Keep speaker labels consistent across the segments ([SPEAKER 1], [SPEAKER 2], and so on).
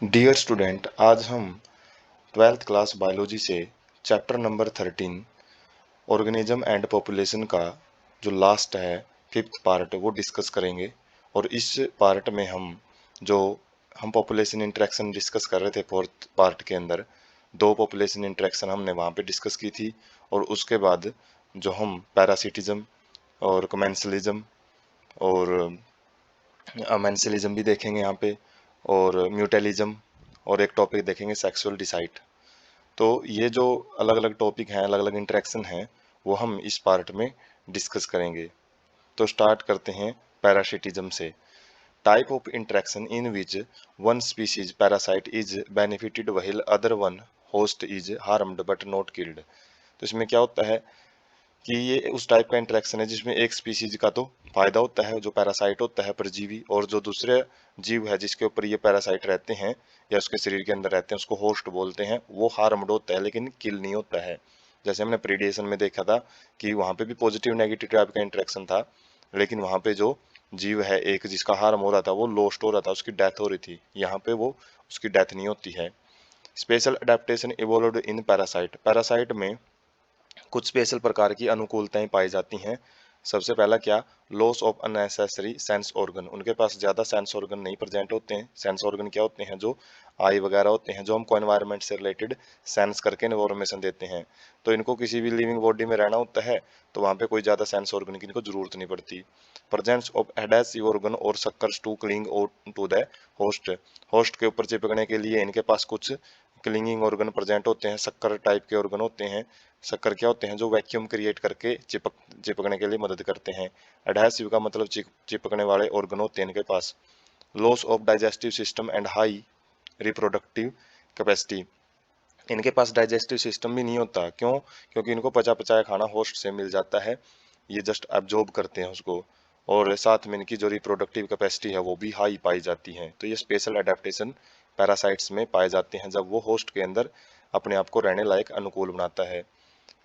[SPEAKER 1] Dear student, आज हम twelfth class biology से chapter number 13 organism and population का जो लास्ट है फिफ्थ पार्ट वो डिस्कस करेंगे। और इस पार्ट में जो हम पॉपुलेशन इंटरेक्शन डिस्कस कर रहे थे फोर्थ पार्ट के अंदर, दो पॉपुलेशन इंटरेक्शन हमने वहाँ पे डिस्कस की थी। और उसके बाद जो हम पैरासिटिज्म और कमेंसलिज्म और अमेंसलिज्म भी देखेंगे यहाँ पे, और म्यूटेलिज्म, और एक टॉपिक देखेंगे सेक्सुअल डिसाइट। तो ये जो अलग अलग टॉपिक हैं, अलग अलग इंटरेक्शन हैं, वो हम इस पार्ट में डिस्कस करेंगे। तो स्टार्ट करते हैं पैरासिटिज्म से। Type of interaction in which one species parasite is benefited wheel other one host is harmed but not killed. तो इसमें क्या होता है कि ये उस टाइप का इंटरेक्शन है जिसमें एक स्पीसीज का तो फायदा होता है, जो पैरासाइट होता है परजीवी, और जो दूसरे जीव है जिसके ऊपर ये पैरासाइट रहते हैं या उसके शरीर के अंदर रहते हैं उसको होस्ट बोलते हैं, वो हार्मड होता है लेकिन किल नहीं होता है। जैसे हमने प्रीडिएशन में देखा था कि वहाँ पे भी पॉजिटिव नेगेटिव टाइप का इंटरेक्शन था, लेकिन वहाँ पे जो जीव है एक जिसका हार्म हो रहा था वो लोस्ट हो रहा था, उसकी डेथ हो रही थी। यहाँ पे वो उसकी डेथ नहीं होती है। स्पेशल अडेप्टेशन इवोल्व्ड इन पैरासाइट। पैरासाइट में कुछ स्पेशल प्रकार की अनुकूलताएं पाई जाती हैं। सबसे पहला क्या, loss of unnecessary sense organ. उनके पास ज़्यादा सेंस ऑर्गन नहीं प्रेजेंट होते हैं। सेंस ऑर्गन क्या होते हैं, जो आई वगैरह होते हैं, जो हमको एनवायरनमेंट से रिलेटेड सेंस करके इन्फॉर्मेशन देते हैं। तो इनको किसी भी लिविंग बॉडी में रहना होता है तो वहाँ पे कोई ज़्यादा सेंस ऑर्गन की इनको जरूरत नहीं पड़ती। प्रेजेंस ऑफ एडेसिव ऑर्गन और suckers to cling to the host. Host के ऊपर चिपकने के लिए इनके पास कुछ क्लिंगिंग ऑर्गन प्रेजेंट होते हैं, शक्कर टाइप के ऑर्गन होते हैं। शक्कर क्या होते हैं, जो वैक्यूम क्रिएट करके चिपकने के लिए मदद करते हैं। एडहेसिव का मतलब चिपकने वाले ऑर्गन होते हैं इनके पास। Loss of digestive system and high reproductive capacity. इनके पास डाइजेस्टिव सिस्टम भी नहीं होता, क्यों? क्योंकि इनको पचा पचाया खाना होस्ट से मिल जाता है, ये जस्ट एब्जॉर्ब करते हैं उसको। और साथ में इनकी जो रिप्रोडक्टिव कैपेसिटी है वो भी हाई पाई जाती है। तो ये स्पेशल अडेप्टेशन पैरासाइट्स में पाए जाते हैं जब वो होस्ट के अंदर अपने आप को रहने लायक अनुकूल बनाता है।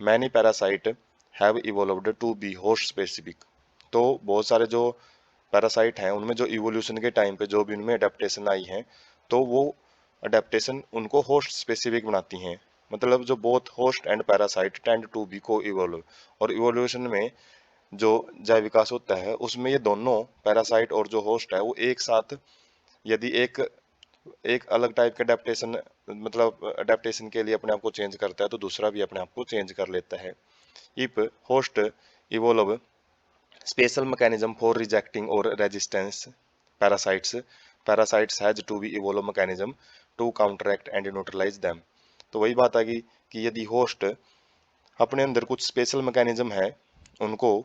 [SPEAKER 1] Many parasite have evolved to be host specific. तो बहुत सारे जो पैरासाइट हैं उनमें जो इवोल्यूशन के टाइम पे जो भी उनमें अडेप्टेशन आई है, तो वो अडेप्टेशन उनको होस्ट स्पेसिफिक बनाती हैं। मतलब जो both host and parasite tend to be coevolve. और इवोल्यूशन में जो जैव विकास होता है उसमें ये दोनों पैरासाइट और जो होस्ट है वो एक साथ, यदि एक एक अलग टाइप के अडेप्टेशन, मतलब अडेप्टेशन के लिए अपने आप को चेंज करता है तो दूसरा भी अपने आप को चेंज कर लेता है। If host evolve special mechanism for rejecting or resistance parasites, parasites has to be evolve mechanism to counteract and neutralize them। तो वही बात आ गई कि यदि होस्ट अपने अंदर कुछ स्पेशल मैकेनिज्म है उनको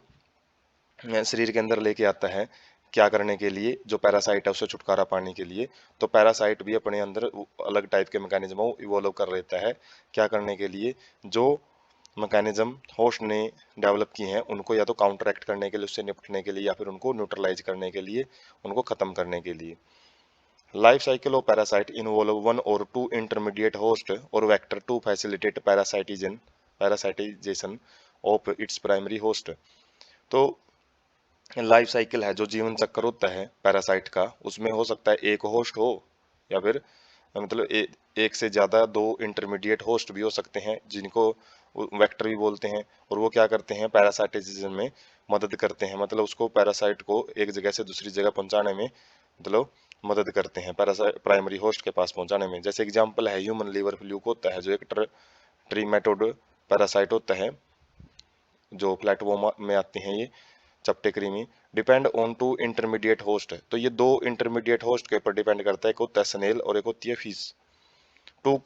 [SPEAKER 1] शरीर के अंदर लेके आता है, क्या करने के लिए, जो पैरासाइट है उससे छुटकारा पाने के लिए, तो पैरासाइट भी अपने अंदर अलग टाइप के मैकेनिज्म इवोल्व कर लेता है। क्या करने के लिए, जो मैकेनिज्म होस्ट ने डेवलप की हैं उनको या तो काउंटरएक्ट करने के लिए, उससे निपटने के लिए, या फिर उनको न्यूट्रलाइज करने के लिए, उनको खत्म करने के लिए। Life cycle of parasite involve one और टू इंटरमीडिएट होस्ट और vector to facilitate parasitization of its primary host. तो लाइफ साइकिल है, जो जीवन चक्र होता है पैरासाइट का, उसमें हो सकता है एक होस्ट हो या फिर मतलब एक से ज़्यादा दो इंटरमीडिएट होस्ट भी हो सकते हैं जिनको वेक्टर भी बोलते हैं। और वो क्या करते हैं, पैरासाइटिज्म में मदद करते हैं, मतलब उसको पैरासाइट को एक जगह से दूसरी जगह पहुंचाने में मतलब मदद करते हैं, पैरासाइट प्राइमरी होस्ट के पास पहुंचाने में। जैसे एग्जांपल है ह्यूमन लीवर फ्लूक होता है, जो एक ट्रीमेटोड पैरासाइट होता है, जो प्लेटफॉर्म में आते हैं ये चपटे कृमि। Depend on two intermediate host. तो ये दो इंटरमीडिएट होस्ट के ऊपर डिपेंड करता है, एक होता है स्नेल और एक होती है fish, two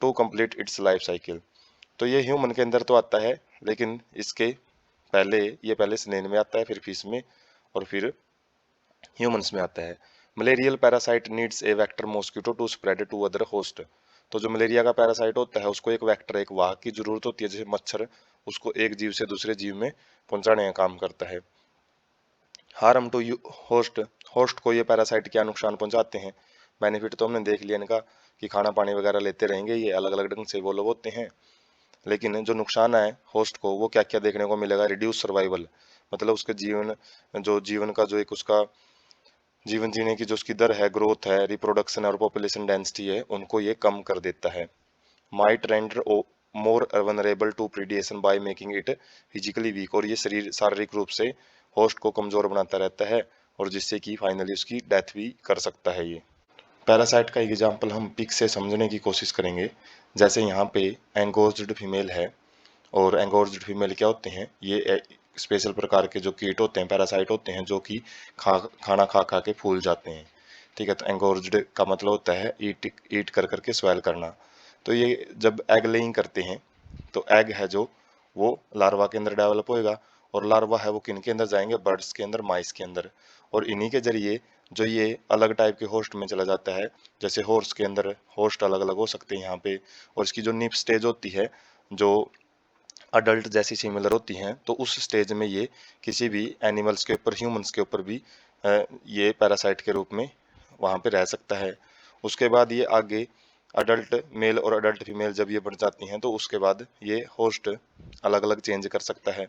[SPEAKER 1] to complete its life cycle. तो ये ह्यूमन के अंदर तो आता है, लेकिन इसके पहले ये पहले स्नेल में आता है, फिर फिश में, और फिर ह्यूमंस में आता है। Malarial parasite needs a vector mosquito to spread to other host. तो जो मलेरिया का पैरासाइट होता है उसको एक वेक्टर, एक वाहक की जरूरत होती है, जैसे मच्छर उसको एक जीव से दूसरे जीव में पहुंचाने का काम करता है। Harm to you host. Host को ये पैरासाइट क्या नुकसान पहुंचाते हैं? बेनिफिट तो हमने देख लिया इनका कि खाना पानी वगैरह लेते रहेंगे, ये अलग अलग ढंग से वो लोग होते हैं। लेकिन जो नुकसान है होस्ट को, वो क्या क्या देखने को मिलेगा? रिड्यूस सर्वाइवल, मतलब उसके जीवन, जो जीवन का जो एक उसका जीवन जीने की जो उसकी दर है, ग्रोथ है, रिप्रोडक्शन और पॉपुलेशन डेंसिटी है, उनको ये कम कर देता है। Might render more vulnerable to predation by making it physically weak, और ये शरीर शारीरिक रूप से होस्ट को कमजोर बनाता रहता है और जिससे कि फाइनली उसकी डेथ भी कर सकता है। ये पैरासाइट का एग्जाम्पल हम पिक से समझने की कोशिश करेंगे। जैसे यहाँ पे एंगोज्ड फीमेल है, और एंगोर्ज्ड फीमेल क्या होते हैं, ये स्पेशल प्रकार के जो कीट होते हैं, पैरासाइट होते हैं, जो कि खाना खा खा के फूल जाते हैं। ठीक है, तो एंगोर्ज्ड का मतलब होता है ईट ईट कर करके स्वेल करना। तो ये जब एग लेइंग करते हैं, तो एग है जो वो लार्वा के अंदर डेवलप होएगा, और लार्वा है वो किन के अंदर जाएंगे, बर्ड्स के अंदर, माइस के अंदर, और इन्हीं के जरिए जो ये अलग टाइप के होस्ट में चला जाता है। जैसे हॉर्स के अंदर होस्ट अलग अलग हो सकते हैं यहाँ पे, और इसकी जो निप स्टेज होती है, जो अडल्ट जैसी सिमिलर होती हैं, तो उस स्टेज में ये किसी भी एनिमल्स के ऊपर, ह्यूमंस के ऊपर भी ये पैरासाइट के रूप में वहाँ पे रह सकता है। उसके बाद ये आगे अडल्ट मेल और अडल्ट फीमेल जब ये बढ़ जाती हैं, तो उसके बाद ये होस्ट अलग अलग चेंज कर सकता है।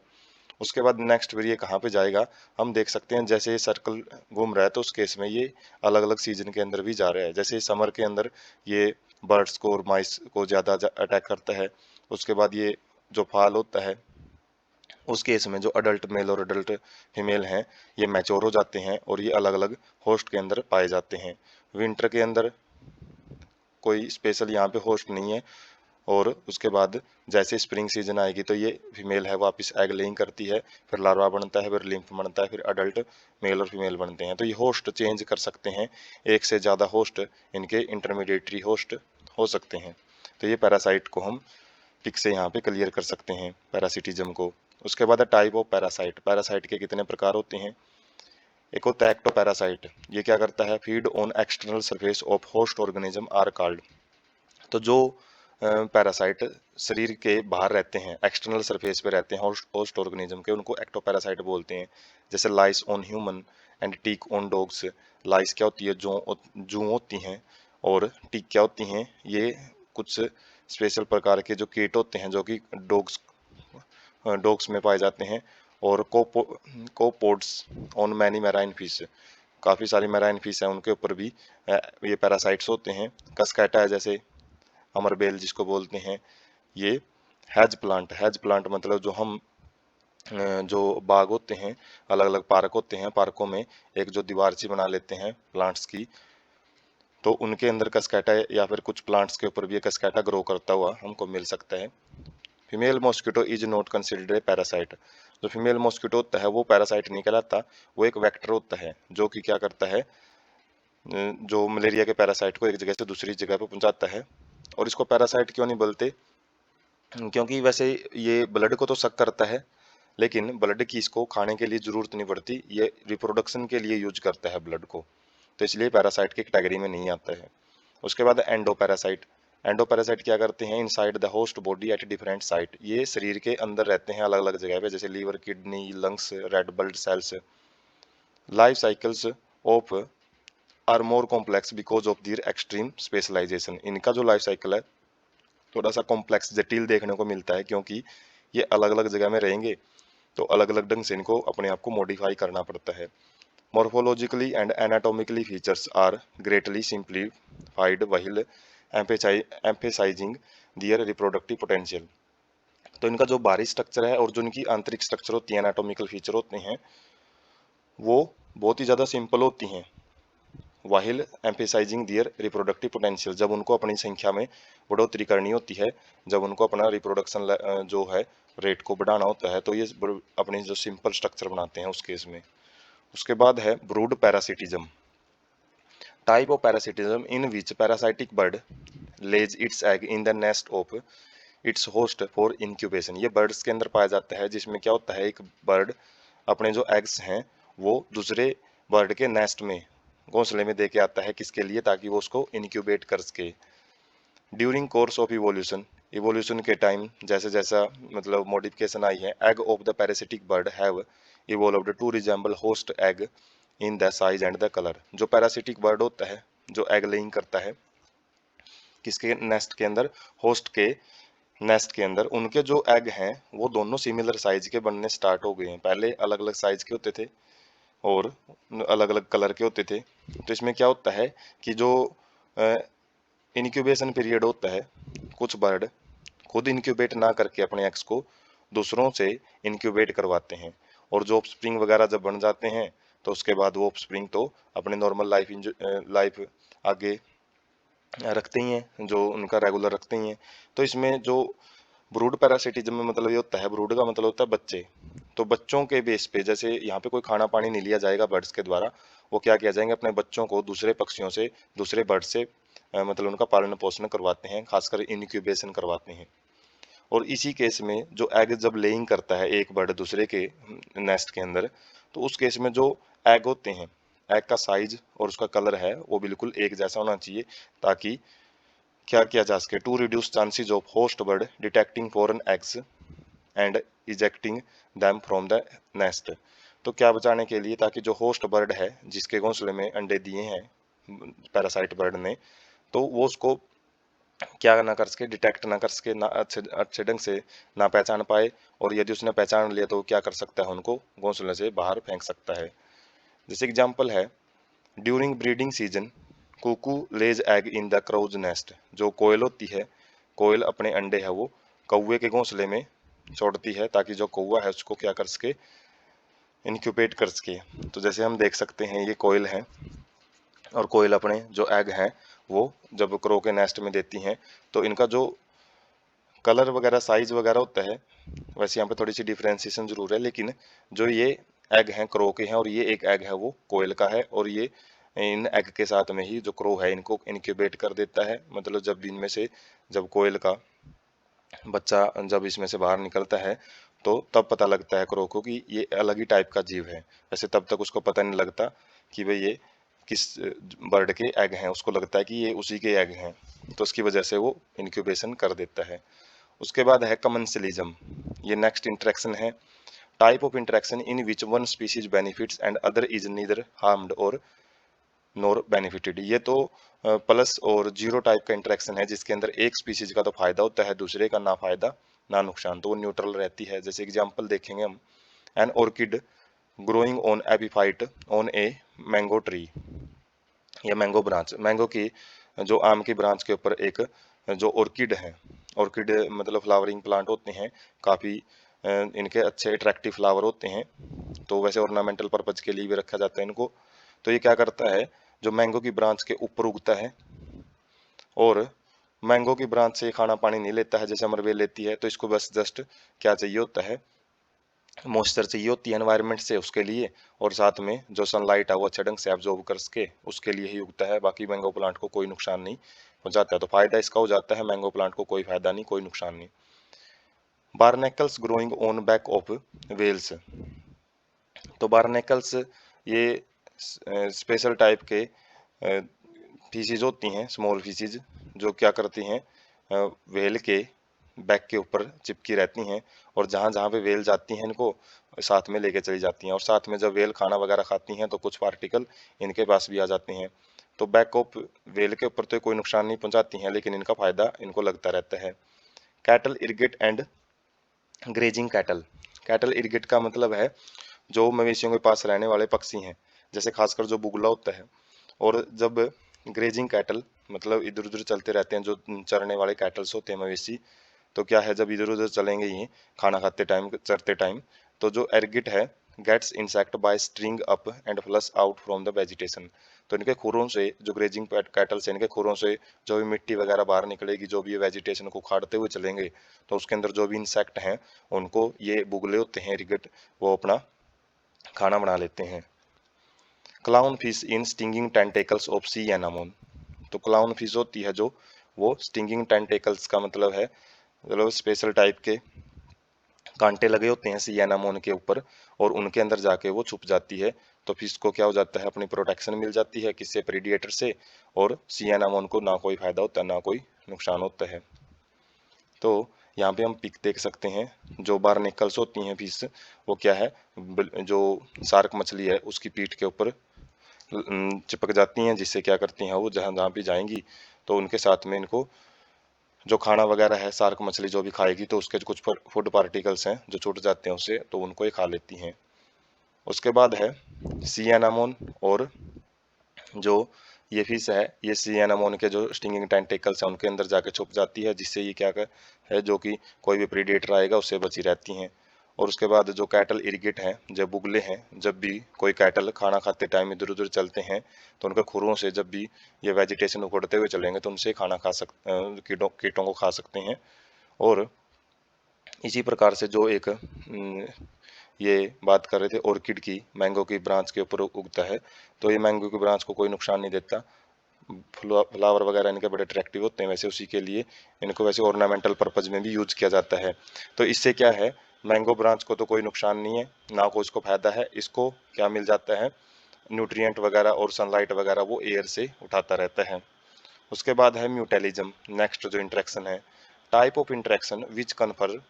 [SPEAKER 1] उसके बाद नेक्स्ट फिर ये कहाँ पे जाएगा, हम देख सकते हैं। जैसे ये सर्कल घूम रहा है, तो उस केस में ये अलग अलग सीजन के अंदर भी जा रहा है। जैसे समर के अंदर ये बर्ड्स को और माइस को ज़्यादा अटैक करता है। उसके बाद ये जो फाल होता है, उस केस में जो अडल्ट मेल और अडल्ट फीमेल हैं, ये मैच्योर हो जाते हैं और ये अलग अलग होस्ट के अंदर पाए जाते हैं। विंटर के अंदर कोई स्पेशल यहाँ पे होस्ट नहीं है, और उसके बाद जैसे स्प्रिंग सीजन आएगी, तो ये फीमेल है वापस एग लेइंग करती है, फिर लार्वा बनता है, फिर लिम्फ बनता है, फिर अडल्ट मेल और फीमेल बनते हैं। तो ये होस्ट चेंज कर सकते हैं, एक से ज़्यादा होस्ट इनके इंटरमीडिएटरी होस्ट हो सकते हैं। तो ये पैरासाइट को हम पिक से यहाँ पे क्लियर कर सकते हैं, पैरासिटिज्म को। उसके बाद टाइप ऑफ पैरासाइट, पैरासाइट के कितने प्रकार होते हैं। एक होता है एक्टोपैरासाइट, ये क्या करता है, feed on external surface of host organism are called. तो जो पैरासाइट शरीर के बाहर रहते हैं, एक्सटर्नल सरफेस पे रहते हैं होस्ट ऑर्गेनिज्म के, उनको एक्टोपैरासाइट बोलते हैं। जैसे lice on human and tick on dogs. Lice क्या होती है, जू होती हैं, और टिक क्या होती हैं, ये कुछ स्पेशल प्रकार के जो कीट होते हैं, जो कि डॉग्स में पाए जाते हैं। और कोपोड्स ऑन मैनी मैराइन फिश, काफ़ी सारी मैराइन फिश हैं, उनके ऊपर भी ये पैरासाइट्स होते हैं। कस्कैटा है, जैसे अमरबेल जिसको बोलते हैं, ये हैज प्लांट मतलब जो हम जो बाग होते हैं, अलग अलग पार्क होते हैं, पार्कों में एक जो दीवार सी बना लेते हैं प्लांट्स की, तो उनके अंदर कस्कैटा या फिर कुछ प्लांट्स के ऊपर भी ये कस्कैटा ग्रो करता हुआ हमको मिल सकता है। Female mosquito is not considered a parasite. जो फीमेल मॉस्किटो होता है वो पैरासाइट नहीं कहलाता, वो एक वेक्टर होता है, जो कि क्या करता है, जो मलेरिया के पैरासाइट को एक जगह से दूसरी जगह पर पहुंचाता है। और इसको पैरासाइट क्यों नहीं बोलते, क्योंकि वैसे ये ब्लड को तो सक करता है, लेकिन ब्लड की इसको खाने के लिए जरूरत नहीं पड़ती, ये रिप्रोडक्शन के लिए यूज करता है ब्लड को, तो इसलिए पैरासाइट की कैटेगरी में नहीं आता है। उसके बाद एंडोपैरासाइट। एंडोपैरासाइट क्या करते हैं, inside the host body at different site, ये शरीर के अंदर रहते हैं अलग अलग जगह पे, जैसे liver, kidney, lungs, red blood cells. Life cycles of are more complex because of their extreme specialisation. इनका जो लाइफ साइकिल है थोड़ा सा कॉम्प्लेक्स, जटिल देखने को मिलता है, क्योंकि ये अलग अलग जगह में रहेंगे, तो अलग अलग ढंग से इनको अपने आप को मॉडिफाई करना पड़ता है। Morphologically and anatomically features are greatly simplified while emphasizing their reproductive potential। तो इनका जो बाहरी स्ट्रक्चर है और जो इनकी आंतरिक स्ट्रक्चर होती है, एनाटॉमिकल फीचर होते हैं, वो बहुत ही ज़्यादा सिंपल होती हैं। वाहिल एम्फेसाइजिंग दियर रिप्रोडक्टिव पोटेंशियल, जब उनको अपनी संख्या में बढ़ोतरी करनी होती है, जब उनको अपना रिप्रोडक्शन जो है रेट को बढ़ाना होता है, तो ये अपनी जो सिंपल स्ट्रक्चर बनाते हैं उस केस में। उसके बाद है brood parasitism. Type of parasitism in which parasitic bird Lay's it's egg in the nest of its host for incubation. ये बर्ड्स के अंदर पाया जाता है, जिसमें क्या होता है, एक बर्ड अपने जो एग्स हैं वो दूसरे बर्ड के नेस्ट में, घोंसले में दे के आता है, किसके लिए, ताकि वो उसको इनक्यूबेट कर सके। During course of evolution, evolution के टाइम जैसे जैसा मतलब मॉडिफिकेशन आई है, egg of the parasitic bird have evolved to resemble host egg in the size and the colour. जो पैरासिटिक बर्ड होता है, जो एग लेइंग करता है किसके नेस्ट के अंदर, होस्ट के नेस्ट के अंदर, उनके जो एग हैं वो दोनों सिमिलर साइज के बनने स्टार्ट हो गए हैं। पहले अलग अलग साइज के होते थे, और अलग अलग कलर के होते थे। तो इसमें क्या होता है कि जो इनक्यूबेशन पीरियड होता है, कुछ बर्ड खुद इंक्यूबेट ना करके अपने एग्स को दूसरों से इंक्यूबेट करवाते हैं, और जो ऑफस्प्रिंग वगैरह जब बन जाते हैं तो उसके बाद वो ऑफस्प्रिंग तो अपने नॉर्मल लाइफ आगे रखते ही हैं, जो उनका रेगुलर रखते ही हैं। तो इसमें जो ब्रूड पैरासिटिज्म में मतलब ये होता है, ब्रूड का मतलब होता है बच्चे। तो बच्चों के बेस पे जैसे यहाँ पे कोई खाना पानी नहीं लिया जाएगा बर्ड्स के द्वारा, वो क्या किया जाएंगे, अपने बच्चों को दूसरे पक्षियों से, दूसरे बर्ड से मतलब उनका पालन पोषण करवाते हैं, खासकर इनक्यूबेशन करवाते हैं। और इसी केस में जो एग जब लेइंग करता है एक बर्ड दूसरे के नेस्ट के अंदर, तो उस केस में जो एग होते हैं, एग का साइज और उसका कलर है वो बिल्कुल एक जैसा होना चाहिए, ताकि क्या किया जा सके, to reduce chances of host bird detecting foreign eggs and ejecting them from the nest. तो क्या बचाने के लिए, ताकि जो होस्ट बर्ड है जिसके घोंसले में अंडे दिए हैं पैरासाइट बर्ड ने, तो वो उसको क्या ना कर सके, डिटेक्ट ना कर सके, ना अच्छे अच्छे ढंग से ना पहचान पाए, और यदि उसने पहचान लिया तो क्या कर सकता है, उनको घोंसले से बाहर फेंक सकता है। जैसे एग्जाम्पल है, during breeding season cuckoo lays egg in the crow's nest. जो कोयल होती है, कोयल अपने अंडे है वो कौवे के घोंसले में छोड़ती है, ताकि जो कौवा है उसको क्या कर सके, इनक्यूबेट कर सके। तो जैसे हम देख सकते हैं ये कोयल है, और कोयल अपने जो एग हैं वो जब क्रो के नेस्ट में देती हैं, तो इनका जो कलर वगैरह साइज वगैरह होता है, वैसे यहाँ पे थोड़ी सी डिफ्रेंसिएशन जरूर है, लेकिन जो ये एग हैं क्रो के हैं, और ये एक एग है वो कोयल का है, और ये इन एग के साथ में ही जो क्रो है इनको इनक्यूबेट कर देता है। मतलब जब इनमें से, जब कोयल का बच्चा जब इसमें से बाहर निकलता है, तो तब पता लगता है क्रो को कि ये अलग ही टाइप का जीव है। वैसे तब तक उसको पता नहीं लगता कि भाई ये किस बर्ड के एग हैं, उसको लगता है कि ये उसी के एग हैं, तो उसकी वजह से वो इंक्यूबेशन कर देता है। उसके बाद है कमेंसलिज्म। ये नेक्स्ट इंटरेक्शन है, type of interaction in which one species benefits and other is neither harmed और नॉर बेनिफिटेड। ये तो प्लस और जीरो टाइप का इंटरेक्शन है, जिसके अंदर एक स्पीसीज का तो फायदा होता है, दूसरे का ना फायदा ना नुकसान, तो वो न्यूट्रल रहती है। जैसे एग्जांपल देखेंगे हम, an orchid growing on epiphyte on a mango tree, या मैंगो ब्रांच, मैंगो की जो आम की ब्रांच के ऊपर एक जो ऑर्किड है, ऑर्किड मतलब फ्लावरिंग प्लांट होते हैं, काफ़ी इनके अच्छे अट्रैक्टिव फ्लावर होते हैं, तो वैसे ऑर्नामेंटल पर्पज के लिए भी रखा जाता है इनको। तो ये क्या करता है, जो मैंगो की ब्रांच के ऊपर उगता है, और मैंगो की ब्रांच से खाना पानी नहीं लेता है जैसे अमरवेल लेती है, तो इसको बस जस्ट क्या चाहिए होता है, मॉइस्चर चाहिए होती है एनवायरनमेंट से उसके लिए, और साथ में जो सनलाइट है वो अच्छे ढंग से एब्जॉर्ब कर सके, उसके लिए ही उगता है। बाकी मैंगो प्लांट को कोई नुकसान नहीं हो जाता है, तो फायदा इसका हो जाता है, मैंगो प्लांट को कोई फायदा नहीं, कोई नुकसान नहीं। Barnacles growing on back of whales. तो बारनेकल्स ये स्पेशल टाइप के फीसीज होती हैं, स्मॉल फीसीज, जो क्या करती हैं, व्हेल के बैक के ऊपर चिपकी रहती हैं, और जहाँ जहाँ पे व्हेल जाती हैं इनको साथ में लेके चली जाती हैं, और साथ में जब व्हेल खाना वगैरह खाती हैं तो कुछ पार्टिकल इनके पास भी आ जाते हैं। तो बैक ऑफ व्हेल के ऊपर तो कोई नुकसान नहीं पहुंचाती हैं, लेकिन इनका फायदा इनको लगता रहता है। Cattle irrigate and grazing cattle. Cattle irrigate का मतलब है जो मवेशियों के पास रहने वाले पक्षी हैं, जैसे खासकर जो बुगला होता है, और जब ग्रेजिंग कैटल मतलब इधर उधर चलते रहते हैं, जो चरने वाले कैटल्स होते हैं मवेशी, तो क्या है, जब इधर उधर चलेंगे ये खाना खाते टाइम चरते टाइम, तो जो एरगिट है gets insect by stirring up and flush out from the vegetation. तो इनके खुरों से, जो ग्रेजिंग कैटल से, इनके खुरों से जो भी मिट्टी वगैरह बाहर निकलेगी, जो भी वेजिटेशन को खाड़ते हुए चलेंगे, तो उसके अंदर जो भी इंसेक्ट हैं उनको ये बुगले होते हैं एरगिट, वो अपना खाना बना लेते हैं। Clown fish in stinging tentacles of sea anemone. तो क्लाउन फिश होती है जो, वो स्टिंगिंग टेंटेकल्स का मतलब है, मतलब स्पेशल टाइप के कांटे लगे होते हैं सी एनामोन के ऊपर, और उनके अंदर जाके वो छुप जाती है। तो फिश को क्या हो जाता है, अपनी प्रोटेक्शन मिल जाती है, किससे, प्रेडिएटर से, और सी एनामोन को ना कोई फायदा होता है ना कोई नुकसान होता है। तो यहाँ पे हम पिक देख सकते हैं, जो बारनेकल्स होती हैं फिश, वो क्या है, जो शार्क मछली है उसकी पीठ के ऊपर चिपक जाती हैं, जिससे क्या करती हैं, वो जहाँ जहाँ भी जाएंगी तो उनके साथ में इनको जो खाना वगैरह है, शार्क मछली जो भी खाएगी तो उसके जो कुछ फूड पार्टिकल्स हैं जो छूट जाते हैं उससे, तो उनको ये खा लेती हैं। उसके बाद है सी एनामोन, और जो ये फिश है ये सी एनामोन के जो स्टिंगिंग टेंटिकल्स हैं उनके अंदर जाके छुप जाती है, जिससे ये क्या है जो कि कोई भी प्रीडेटर आएगा उससे बची रहती हैं। और उसके बाद जो कैटल इरिगेट हैं, जब बुगले हैं, जब भी कोई कैटल खाना खाते टाइम इधर उधर चलते हैं तो उनके खुरों से जब भी ये वेजिटेशन उखड़ते हुए चलेंगे तो उनसे खाना खा कीटों को खा सकते हैं। और इसी प्रकार से जो एक ये बात कर रहे थे ऑर्किड की, मैंगो की ब्रांच के ऊपर उगता है, तो ये मैंगो की ब्रांच को कोई नुकसान नहीं देता। फ्लावर वगैरह इनके बड़े अट्रैक्टिव होते हैं, वैसे उसी के लिए इनको वैसे ऑर्नामेंटल पर्पज में भी यूज किया जाता है। तो इससे क्या है, मैंगो ब्रांच को तो कोई नुकसान नहीं है, ना को इसको फायदा है। इसको क्या मिल जाता है, न्यूट्रिएंट वगैरह और सनलाइट वगैरह वो एयर से उठाता रहता है। उसके बाद है म्यूटेलिज्म, नेक्स्ट जो इंटरेक्शन है, type of interaction which confer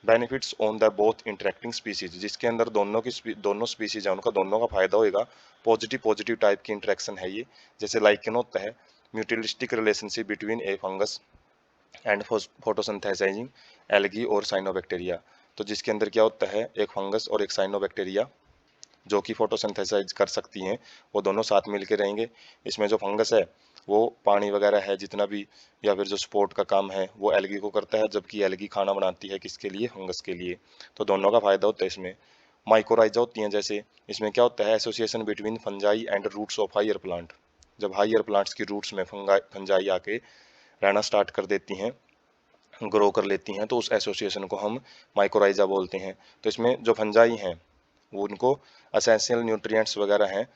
[SPEAKER 1] benefits on the both interacting species, जिसके अंदर दोनों स्पीसीज है उनका दोनों का फायदा होगा। पॉजिटिव पॉजिटिव टाइप की इंटरेक्शन है ये, जैसे लाइकेन होता है mutualistic relationship between a fungus and photosynthesising algae और साइनोबैक्टीरिया। तो जिसके अंदर क्या होता है, एक फंगस और एक साइनोबैक्टीरिया जो कि फोटोसिंथेसाइज कर सकती हैं, वो दोनों साथ मिलकर रहेंगे। इसमें जो फंगस है वो पानी वगैरह है जितना भी, या फिर जो सपोर्ट का काम है वो एल्गी को करता है, जबकि एल्गी खाना बनाती है किसके लिए, फंगस के लिए। तो दोनों का फायदा होता है इसमें। माइकोराइजा होती हैं जैसे, इसमें क्या होता है, association between fungi and roots of higher plant. जब हायर प्लांट्स की रूट्स में फंजाई आके रहना स्टार्ट कर देती हैं, ग्रो कर लेती हैं, तो उस एसोसिएशन को हम माइकोराइजा बोलते हैं। तो इसमें जो फंजाई हैं वो उनको असेंशियल न्यूट्रिएंट्स वगैरह हैं,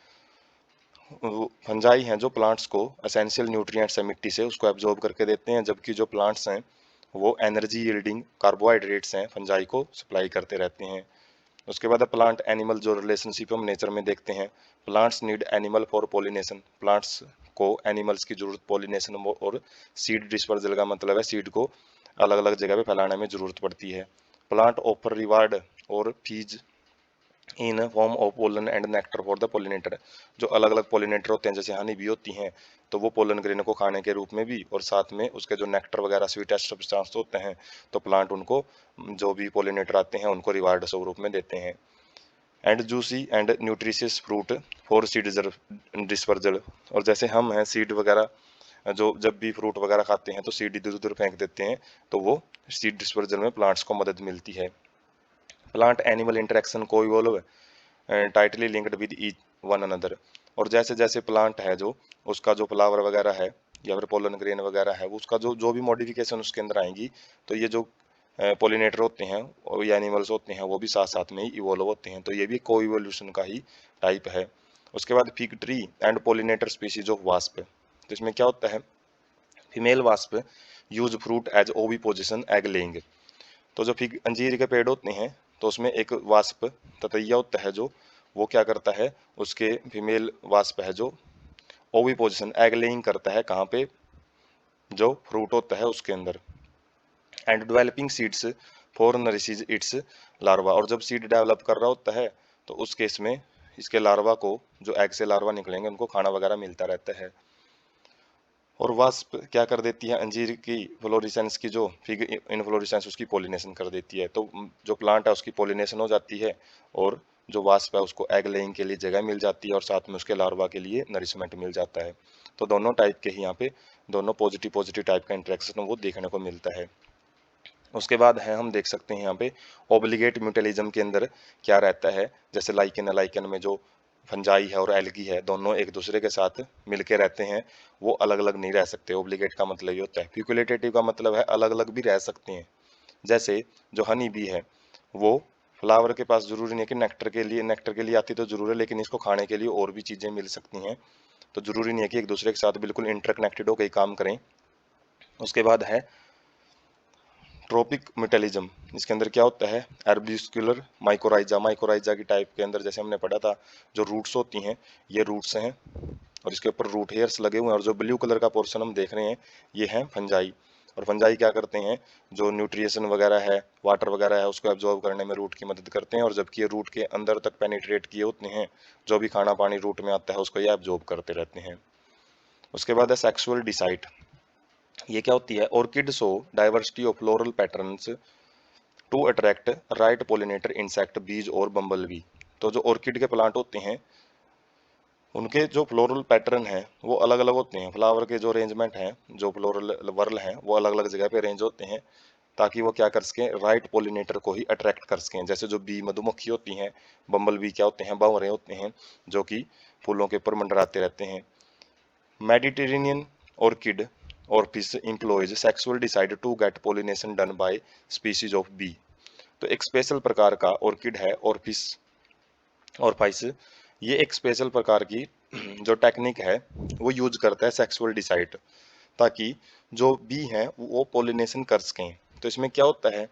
[SPEAKER 1] फंजाई हैं जो प्लांट्स को असेंशियल न्यूट्रिएंट्स है मिट्टी से उसको एब्जॉर्ब करके देते हैं, जबकि जो प्लांट्स हैं वो एनर्जी यील्डिंग कार्बोहाइड्रेट्स हैं फंजाई को सप्लाई करते रहते हैं। उसके बाद प्लांट एनिमल जो रिलेशनशिप हम नेचर में देखते हैं, plants need animal for pollination, plants को एनिमल्स की जरूरत पोलिनेशन और सीड डिस्पर्सल का मतलब है सीड को अलग अलग जगह पे फैलाने में जरूरत पड़ती है। प्लांट ऑफर रिवार्ड और fees in form of pollen and nectar for the pollinator, जो अलग अलग पोलिनेटर होते हैं जैसे हनी बी होती हैं, तो वो पोलन ग्रेन को खाने के रूप में भी, और साथ में उसके जो नेक्टर वगैरह स्वीटेस्ट सब्सटेंस होते हैं, तो प्लांट उनको जो भी पोलिनेटर आते हैं उनको रिवार्ड स्वरूप में देते हैं। And juicy and nutritious fruit for seed dispersal, और जैसे हम हैं सीड वगैरह जो जब भी फ्रूट वगैरह खाते हैं तो सीड इधर उधर फेंक देते हैं, तो वो सीड डिस्पर्जल में प्लांट्स को मदद मिलती है। प्लांट एनिमल इंटरेक्शन को evolve tightly linked with each one another, और जैसे जैसे प्लांट है जो उसका जो फ्लावर वगैरह है या फिर पोलन ग्रेन वगैरह है, वो उसका जो जो भी मॉडिफिकेशन उसके अंदर आएंगी, तो ये जो पोलिनेटर होते हैं और ये एनिमल्स होते हैं वो भी साथ साथ में ही इवॉल्व होते हैं, तो ये भी को इवोल्यूशन का ही टाइप है। उसके बाद fig tree and pollinator species of wasp, तो इसमें क्या होता है, female wasp use fruit as oviposition egg laying, तो जो फिग अंजीर के पेड़ होते हैं तो उसमें एक वास्प ततैया होता है जो वो क्या करता है, उसके फीमेल वास्प है जो ओवी पोजिशन एग लेइंग करता है, कहाँ पे, जो फ्रूट होता है उसके अंदर। And developing seeds for nourishes it's larva, और जब सीड डेवलप कर रहा होता है तो उस केस में इसके लार्वा को, जो एग से लार्वा निकलेंगे उनको खाना वगैरह मिलता रहता है। और वास्प क्या कर देती है, अंजीर की फ्लोरिसेंस की जो फिग इनफ्लोरिसेंस उसकी पोलिनेशन कर देती है, तो जो प्लांट है उसकी पोलिनेशन हो जाती है, और जो वास्प है उसको एग लेइंग के लिए जगह मिल जाती है, और साथ में उसके लार्वा के लिए नरिशमेंट मिल जाता है। तो दोनों टाइप के ही यहाँ पे दोनों पॉजिटिव पॉजिटिव टाइप का इंटरेक्शन वो देखने को मिलता है। उसके बाद है हम देख सकते हैं यहाँ पे ओब्लिगेट म्यूटेलिज्म के अंदर क्या रहता है, जैसे लाइकेन में जो फंजाई है और एल्गी है दोनों एक दूसरे के साथ मिलके रहते हैं, वो अलग अलग नहीं रह सकते। ओब्लिगेट का मतलब ये होता है, फ्यूकुलेटेटिव का मतलब है अलग अलग भी रह सकते हैं। जैसे जो हनी बी है वो फ्लावर के पास जरूरी नहीं है कि नेक्टर के लिए आती तो जरूर है, लेकिन इसको खाने के लिए और भी चीज़ें मिल सकती हैं, तो जरूरी नहीं है कि एक दूसरे के साथ बिल्कुल इंटरकनेक्टेड होकर काम करें। उसके बाद है ट्रोपिक म्यूटेलिज्म, इसके अंदर क्या होता है, एर्बुस्कुलर माइकोराइजा, माइकोराइजा की टाइप के अंदर जैसे हमने पढ़ा था जो रूट्स होती हैं, ये रूट्स हैं और इसके ऊपर रूट हेयर्स लगे हुए हैं, और जो ब्लू कलर का पोर्शन हम देख रहे हैं ये है फंजाई। और फंजाई क्या करते हैं, जो न्यूट्रिएशन वगैरह है, वाटर वगैरह है, उसको एब्जॉर्ब करने में रूट की मदद करते हैं, और जबकि ये रूट के अंदर तक पेनिट्रेट किए होते हैं, जो भी खाना पानी रूट में आता है उसको ये एब्जॉर्ब करते रहते हैं। उसके बाद है सेक्सुअल डिसाइट, ये क्या होती है, orchid show diversity of floral patterns to attract right pollinator insect bees और बम्बल बी। तो जो ऑर्किड के प्लांट होते हैं उनके जो फ्लोरल पैटर्न है वो अलग अलग होते हैं। फ्लावर के जो अरेंजमेंट हैं, जो फ्लोरल वर्ल हैं, वो अलग अलग जगह पे अरेंज होते हैं ताकि वो क्या कर सकें, राइट पोलिनेटर को ही अट्रैक्ट कर सकें। जैसे जो बी मधुमक्खी होती हैं, बम्बल बी क्या होते हैं, भंवरे होते हैं जो कि फूलों के ऊपर मंडराते रहते हैं। मेडिटेरेनियन ऑर्किड ऑर्पिस employs sexual decide to get pollination done by species of bee। तो एक स्पेशल प्रकार का ऑर्किड है ऑर्पिस ऑर्पाइस, ये एक स्पेशल प्रकार की जो टेक्निक है वो यूज करता है सेक्सुअल डिसाइड, ताकि जो बी हैं वो पोलिनेशन कर सकें। तो इसमें क्या होता है,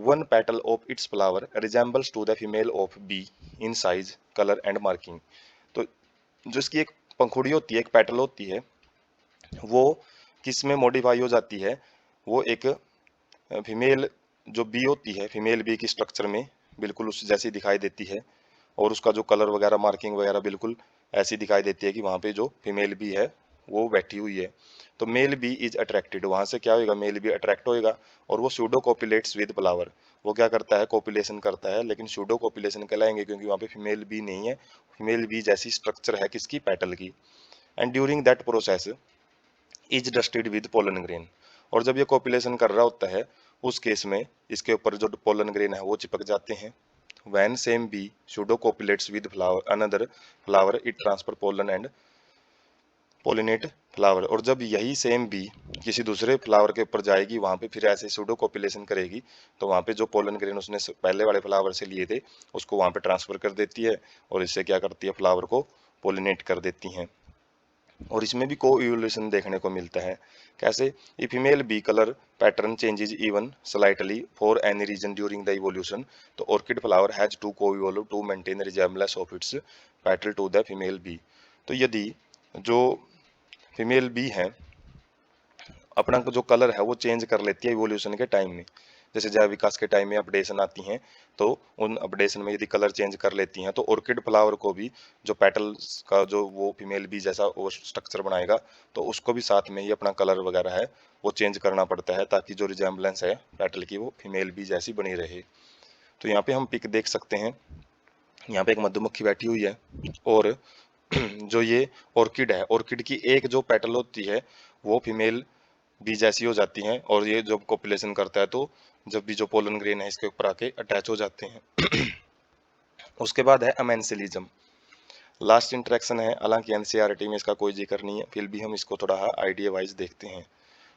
[SPEAKER 1] one petal of its flower resembles to the female of bee in size colour and marking. तो जो इसकी एक पंखुड़ी होती है, एक पेटल होती है, वो किस में मॉडिफाई हो जाती है, वो एक फीमेल जो बी होती है, फीमेल बी की स्ट्रक्चर में बिल्कुल उस जैसी दिखाई देती है, और उसका जो कलर वगैरह मार्किंग वगैरह बिल्कुल ऐसी दिखाई देती है कि वहाँ पे जो फीमेल बी है वो बैठी हुई है। तो मेल बी इज अट्रैक्टेड, वहाँ से क्या होगा, मेल बी अट्रैक्ट होएगा और वो सूडो कॉपुलेट्स विद फ्लावर, वो क्या करता है, कॉपुलेशन करता है, लेकिन सूडो कॉपुलेशन कहलाएंगे क्योंकि वहाँ पे फीमेल बी नहीं है, फीमेल बी जैसी स्ट्रक्चर है किसकी, पेटल की। And during that process is dusted with pollen grain, और जब ये कॉपुलेशन कर रहा होता है उस केस में इसके ऊपर जो पोलन ग्रेन है वो चिपक जाते हैं। When same bee pseudo copulates with flower another flower it transfer pollen and pollinate flower, और जब यही सेम बी किसी दूसरे फ्लावर के ऊपर जाएगी, वहां पे फिर ऐसे सूडो कॉपुलेशन करेगी, तो वहां पे जो पोलन ग्रेन उसने पहले वाले फ्लावर से लिए थे उसको वहां पे ट्रांसफर कर देती है, और इससे क्या करती है, फ्लावर को पोलिनेट कर देती हैं। और इसमें भी को इवोल्यूशन देखने को मिलता है। कैसे, ई female bee colour pattern changes even slightly for any reason during the evolution, तो ऑर्किड फ्लावर हैज टू को evolve to maintain resemblance of its petal to the female bee. तो यदि जो फीमेल बी है अपना जो कलर है वो चेंज कर लेती है इवोल्यूशन के टाइम में, जैसे जैव विकास के टाइम में अपडेशन आती हैं, तो उन अपडेशन में यदि कलर चेंज कर लेती हैं, तो ऑर्किड फ्लावर को भी जो पेटल्स का जो वो फीमेल बी जैसा वो स्ट्रक्चर बनाएगा, तो उसको भी साथ में ही अपना कलर वगैरह है वो चेंज करना पड़ता है, ताकि जो रिजेम्बलेंस है पेटल की वो फीमेल बी जैसी बनी रहे। तो यहाँ पे हम पिक देख सकते हैं, यहाँ पे एक मधुमक्खी बैठी हुई है, और जो ये ऑर्किड है, ऑर्किड की एक जो पेटल होती है वो फीमेल बी जैसी हो जाती हैं, और ये जब कॉपुलेशन करता है तो जब भी जो पोलन ग्रेन है इसके ऊपर आके अटैच हो जाते हैं। उसके बाद है अमेंसिलिज्म, लास्ट इंटरेक्शन है, हालांकि एनसीईआरटी में इसका कोई जिक्र नहीं है, फिर भी हम इसको थोड़ा आइडिया वाइज देखते हैं।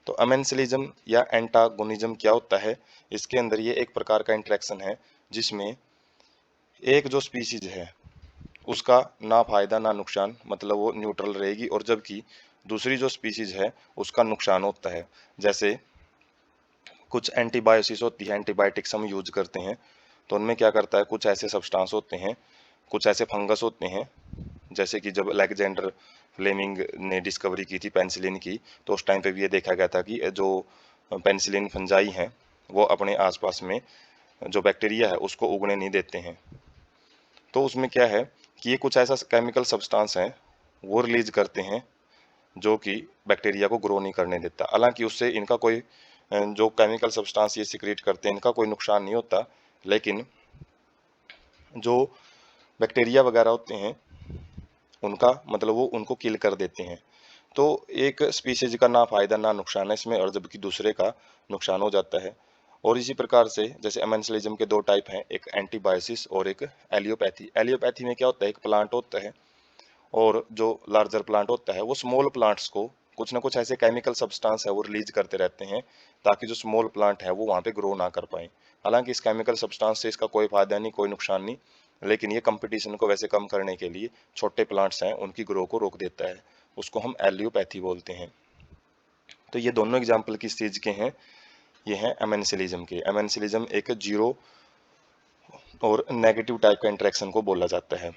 [SPEAKER 1] तो अमेंसिलिज्म या एंटागोनिज्म क्या होता है, इसके अंदर ये एक प्रकार का इंटरेक्शन है जिसमें एक जो स्पीसीज है उसका ना फायदा ना नुकसान, मतलब वो न्यूट्रल रहेगी, और जबकि दूसरी जो स्पीसीज है उसका नुकसान होता है। जैसे कुछ एंटीबायोसिस होती है, एंटीबायोटिक्स हम यूज करते हैं, तो उनमें क्या करता है, कुछ ऐसे सब्सटेंस होते हैं, कुछ ऐसे फंगस होते हैं, जैसे कि जब अलेक्जेंडर फ्लेमिंग ने डिस्कवरी की थी पेनिसिलिन की, तो उस टाइम पे भी ये देखा गया था कि जो पेनिसिलिन फंजाई हैं वो अपने आसपास में जो बैक्टीरिया है उसको उगने नहीं देते हैं। तो उसमें क्या है कि ये कुछ ऐसा केमिकल सब्सटेंस है वो रिलीज करते हैं जो कि बैक्टीरिया को ग्रो नहीं करने देता। हालांकि उससे इनका कोई जो केमिकल सब्सटेंस ये सिक्रीट करते हैं इनका कोई नुकसान नहीं होता, लेकिन जो बैक्टीरिया वगैरह होते हैं उनका मतलब वो उनको किल कर देते हैं। तो एक स्पीशीज का ना फायदा ना नुकसान है इसमें, और जबकि दूसरे का नुकसान हो जाता है। और इसी प्रकार से जैसे अमेंसिलिज्म के दो टाइप हैं, एक एंटीबायोसिस और एक एलियोपैथी। एलियोपैथी में क्या होता है, एक प्लांट होता है और जो लार्जर प्लांट होता है वो स्मॉल प्लांट्स को कुछ ना कुछ ऐसे केमिकल सब्सटेंस है वो रिलीज करते रहते हैं ताकि जो स्मॉल प्लांट है वो वहाँ पे ग्रो ना कर पाए। हालांकि इस केमिकल सब्सटेंस से इसका कोई फायदा नहीं, कोई नुकसान नहीं, लेकिन ये कंपटीशन को वैसे कम करने के लिए छोटे प्लांट्स हैं उनकी ग्रो को रोक देता है, उसको हम एलियोपैथी बोलते हैं। तो ये दोनों एग्जाम्पल किस चीज़ के हैं, ये हैं अमेंसिलिज्म के। अमेंसिलिज्म एक जीरो और नेगेटिव टाइप का इंटरेक्शन को बोला जाता है।